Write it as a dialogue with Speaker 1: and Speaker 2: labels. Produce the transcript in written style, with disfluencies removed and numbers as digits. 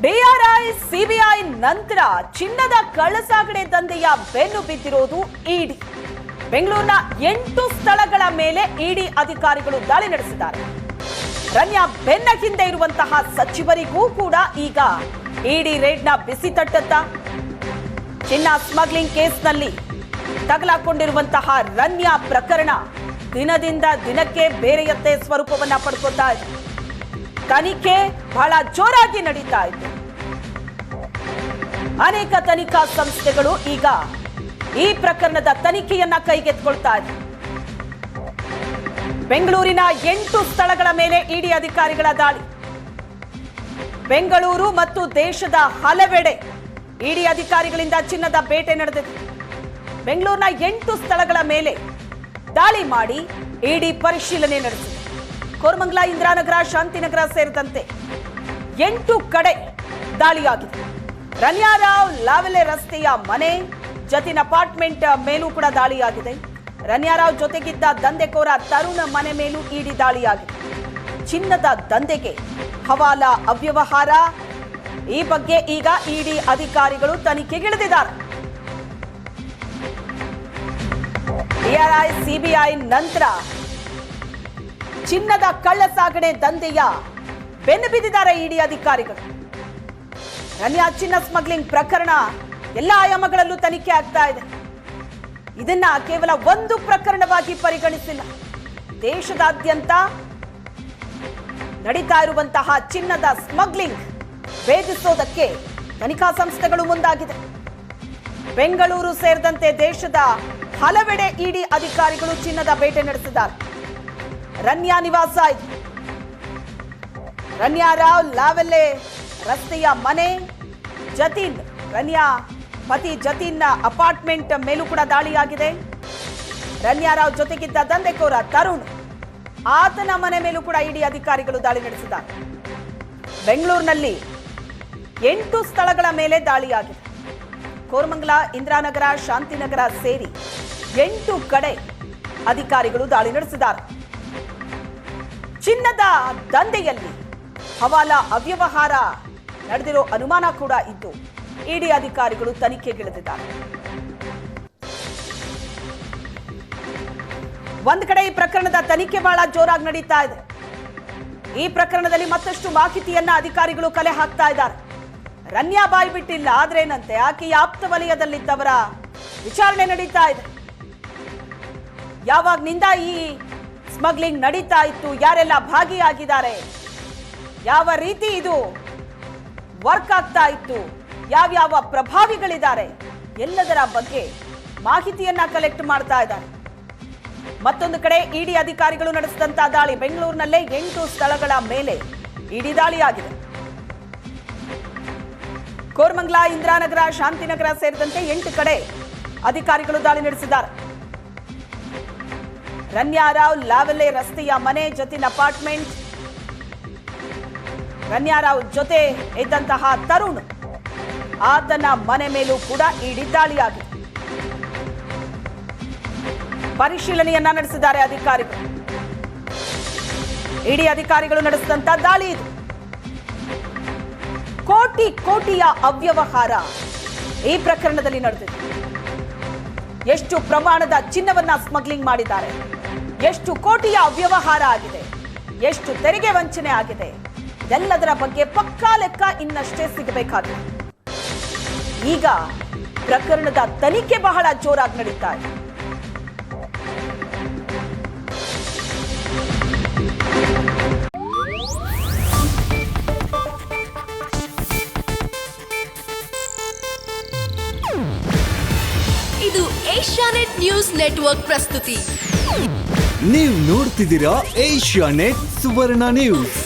Speaker 1: DRI CBI ನಂತರ ಚಿನ್ನದ ಕಳ್ಳಸಾಗಣೆ ದಂಧೆಯ ಬೆನ್ನು ಬಿದ್ದಿರೋದು ಇಡಿ. ಬೆಂಗಳೂರಿನ 8 ಸ್ಥಳಗಳ ಮೇಲೆ ಇಡಿ ಅಧಿಕಾರಿಗಳು ದಾಳಿ ನಡೆಸಿದ್ದಾರೆ. ರನ್ಯಾ ಬೆನ್ನ ಹಿಂದೆ ಇರುವಂತಹ ಸಚಿವರಿಗೂ ಕೂಡ ಈಗ ಇಡಿ ರೇಡ್ನ ಬಿಸಿ ತಟ್ಟುತ್ತಾ? ಚಿನ್ನ ಸ್ಮಗ್ಲಿಂಗ್ ಕೇಸ್ನಲ್ಲಿ ತಗಲಾಕೊಂಡಿರುವಂತಹ ರನ್ಯಾ ಪ್ರಕರಣ ದಿನದಿಂದ ದಿನಕ್ಕೆ ಬೇರೆಯತ್ತೆ ಸ್ವರೂಪವನ್ನ ಪಡ್ಕೊತಾ ಇದೆ. ತನಿಖೆ ಬಹಳ ಜೋರಾಗಿ ನಡೀತಾ ಇದೆ. ಅನೇಕ ತನಿಖಾ ಸಂಸ್ಥೆಗಳು ಈಗ ಈ ಪ್ರಕರಣದ ತನಿಖೆಯನ್ನ ಕೈಗೆತ್ತಿಕೊಳ್ತಾ ಇದೆ. ಬೆಂಗಳೂರಿನ 8 ಸ್ಥಳಗಳ ಮೇಲೆ ಇಡಿ ಅಧಿಕಾರಿಗಳ ದಾಳಿ. ಬೆಂಗಳೂರು ಮತ್ತು ದೇಶದ ಹಲವೆಡೆ ಇಡಿ ಅಧಿಕಾರಿಗಳಿಂದ ಚಿನ್ನದ ಬೇಟೆ ನಡೆದಿದೆ. ಬೆಂಗಳೂರಿನ 8 ಸ್ಥಳಗಳ ಮೇಲೆ ದಾಳಿ ಮಾಡಿ ಇಡಿ ಪರಿಶೀಲನೆ ನಡೆಸಿದೆ. ಕೋರಮಂಗಲ, ಇಂದಿರಾನಗರ, ಶಾಂತಿನಗರ ಸೇರಿದಂತೆ 8 ಕಡೆ ದಾಳಿಯಾಗಿದೆ. ರನ್ಯಾರಾವ್ ಲಾವೆಲೆ ರಸ್ತೆಯ ಮನೆ, ಜತಿನ್ ಅಪಾರ್ಟ್ಮೆಂಟ್ ಮೇಲೂ ಕೂಡ ದಾಳಿಯಾಗಿದೆ. ರನ್ಯಾರಾವ್ ಜೊತೆಗಿದ್ದ ದಂಧೆಕೋರ ತರುಣ್ ಮನೆ ಮೇಲೂ ಇಡಿ ದಾಳಿಯಾಗಿದೆ. ಚಿನ್ನದ ದಂಧೆಗೆ ಹವಾಲಾ ಅವ್ಯವಹಾರ, ಈ ಬಗ್ಗೆ ಈಗ ಇಡಿ ಅಧಿಕಾರಿಗಳು ತನಿಖೆಗಿಳಿದಿದ್ದಾರೆ. ಡಿಆರ್ಐ ಸಿಬಿಐ ನಂತರ ಚಿನ್ನದ ಕಳ್ಳಸಾಗಣೆ ದಂಧೆಯ ಬೆನ್ನು ಬಿದ್ದಿದ್ದಾರೆ ಇಡಿ ಅಧಿಕಾರಿಗಳು. ರನ್ಯಾ ಚಿನ್ನ ಸ್ಮಗ್ಲಿಂಗ್ ಪ್ರಕರಣ ಎಲ್ಲ ಆಯಾಮಗಳಲ್ಲೂ ತನಿಖೆ ಆಗ್ತಾ ಇದೆ. ಇದನ್ನ ಕೇವಲ ಒಂದು ಪ್ರಕರಣವಾಗಿ ಪರಿಗಣಿಸಿಲ್ಲ. ದೇಶದಾದ್ಯಂತ ನಡೀತಾ ಇರುವಂತಹ ಚಿನ್ನದ ಸ್ಮಗ್ಲಿಂಗ್ ಭೇದಿಸೋದಕ್ಕೆ ತನಿಖಾ ಸಂಸ್ಥೆಗಳು ಮುಂದಾಗಿದೆ. ಬೆಂಗಳೂರು ಸೇರಿದಂತೆ ದೇಶದ ಹಲವೆಡೆ ಇಡಿ ಅಧಿಕಾರಿಗಳು ಚಿನ್ನದ ಬೇಟೆ ನಡೆಸಿದ್ದಾರೆ. ರನ್ಯಾ ನಿವಾಸ ಇದೆ. ರನ್ಯಾರಾವ್ ಲಾವೆಲೆ ರಸ್ತೆಯ ಮನೆ, ಜತಿನ್, ರನ್ಯಾ ಪತಿ ಜತಿನ್ ಅಪಾರ್ಟ್ಮೆಂಟ್ ಮೇಲೂ ಕೂಡ ದಾಳಿಯಾಗಿದೆ. ರನ್ಯಾರಾವ್ ಜೊತೆಗಿದ್ದ ದಂಧೆಕೋರ ತರುಣ್, ಆತನ ಮನೆ ಮೇಲೂ ಕೂಡ ಇಡಿ ಅಧಿಕಾರಿಗಳು ದಾಳಿ ನಡೆಸಿದ್ದಾರೆ. ಬೆಂಗಳೂರಿನಲ್ಲಿ 8 ಸ್ಥಳಗಳ ಮೇಲೆ ದಾಳಿಯಾಗಿದೆ. ಕೋರಮಂಗಲ, ಇಂದಿರಾನಗರ, ಶಾಂತಿನಗರ ಸೇರಿ 8 ಕಡೆ ಅಧಿಕಾರಿಗಳು ದಾಳಿ ನಡೆಸಿದ್ದಾರೆ. ಚಿನ್ನದ ದಂಧೆಯಲ್ಲಿ ಹವಾಲಾ ಅವ್ಯವಹಾರ ನಡೆದಿರೋ ಅನುಮಾನ ಕೂಡ ಇದ್ದು ಇಡಿ ಅಧಿಕಾರಿಗಳು ತನಿಖೆಗಿಳಿದಿದ್ದಾರೆ. ಒಂದ್ ಕಡೆ ಈ ಪ್ರಕರಣದ ತನಿಖೆ ಬಹಳ ಜೋರಾಗಿ ನಡೀತಾ ಇದೆ. ಈ ಪ್ರಕರಣದಲ್ಲಿ ಮತ್ತಷ್ಟು ಮಾಹಿತಿಯನ್ನ ಅಧಿಕಾರಿಗಳು ಕಲೆ ಹಾಕ್ತಾ ಇದ್ದಾರೆ. ರನ್ಯಾ ಬಾಯಿ ಬಿಟ್ಟಿಲ್ಲ, ಆದ್ರೇನಂತೆ ಆಕೆಯ ಆಪ್ತ ವಲಯದಲ್ಲಿದ್ದವರ ವಿಚಾರಣೆ ನಡೀತಾ ಇದೆ. ಯಾವಾಗ್ನಿಂದ ಈ ಸ್ಮಗ್ಲಿಂಗ್ ನಡೀತಾ ಇತ್ತು, ಯಾರೆಲ್ಲ ಭಾಗಿಯಾಗಿದ್ದಾರೆ, ಯಾವ ರೀತಿ ಇದು ವರ್ಕ್ ಆಗ್ತಾ ಇತ್ತು, ಯಾವ್ಯಾವ ಪ್ರಭಾವಿಗಳಿದ್ದಾರೆ, ಎಲ್ಲದರ ಬಗ್ಗೆ ಮಾಹಿತಿಯನ್ನ ಕಲೆಕ್ಟ್ ಮಾಡ್ತಾ ಇದ್ದಾರೆ. ಮತ್ತೊಂದು ಕಡೆ ಇಡಿ ಅಧಿಕಾರಿಗಳು ನಡೆಸಿದಂತ ದಾಳಿ. ಬೆಂಗಳೂರಿನಲ್ಲೇ 8 ಸ್ಥಳಗಳ ಮೇಲೆ ಇಡಿ ದಾಳಿಯಾಗಿದೆ. ಕೋರಮಂಗಲ, ಇಂದಿರಾನಗರ, ಶಾಂತಿನಗರ ಸೇರಿದಂತೆ 8 ಕಡೆ ಅಧಿಕಾರಿಗಳು ದಾಳಿ ನಡೆಸಿದ್ದಾರೆ. ರನ್ಯಾರಾವ್ ಲಾವೆಲೆ ರಸ್ತೆಯ ಮನೆ, ಜತಿನ್ ಅಪಾರ್ಟ್ಮೆಂಟ್, ರನ್ಯಾರಾವ್ ಜೊತೆ ಇದ್ದಂತಹ ತರುಣ್, ಆತನ ಮನೆ ಮೇಲೂ ಕೂಡ ಇಡಿ ದಾಳಿಯಾಗಿದೆ. ಪರಿಶೀಲನೆಯನ್ನ ನಡೆಸಿದ್ದಾರೆ ಅಧಿಕಾರಿಗಳು. ಇಡಿ ಅಧಿಕಾರಿಗಳು ನಡೆಸಿದಂತ ದಾಳಿ ಇದು. ಕೋಟಿಯ ಅವ್ಯವಹಾರ ಈ ಪ್ರಕರಣದಲ್ಲಿ ನಡೆದಿದೆ. ಎಷ್ಟು ಪ್ರಮಾಣದ ಚಿನ್ನವನ್ನ ಸ್ಮಗ್ಲಿಂಗ್ ಮಾಡಿದ್ದಾರೆ, ಎಷ್ಟು ಕೋಟಿಯ ಅವ್ಯವಹಾರ ಆಗಿದೆ, ಎಷ್ಟು ತೆರಿಗೆ ವಂಚನೆ ಆಗಿದೆ, ಎಲ್ಲದರ ಬಗ್ಗೆ ಪಕ್ಕಾ ಲೆಕ್ಕ ಇನ್ನಷ್ಟೇ ಸಿಗಬೇಕಾಗಿದೆ. ಈಗ ಪ್ರಕರಣದ ತನಿಖೆ ಬಹಳ ಜೋರಾಗಿ ನಡೀತಾ ಇದೆ.
Speaker 2: ಇದು ಏಷ್ಯಾನೆಟ್ ನ್ಯೂಸ್ ನೆಟ್ವರ್ಕ್ ಪ್ರಸ್ತುತಿ.
Speaker 3: ನೀವು ನೋಡ್ತಿದ್ದೀರಾ ಏಷ್ಯಾನೆಟ್ ಸುವರ್ಣ ನ್ಯೂಸ್.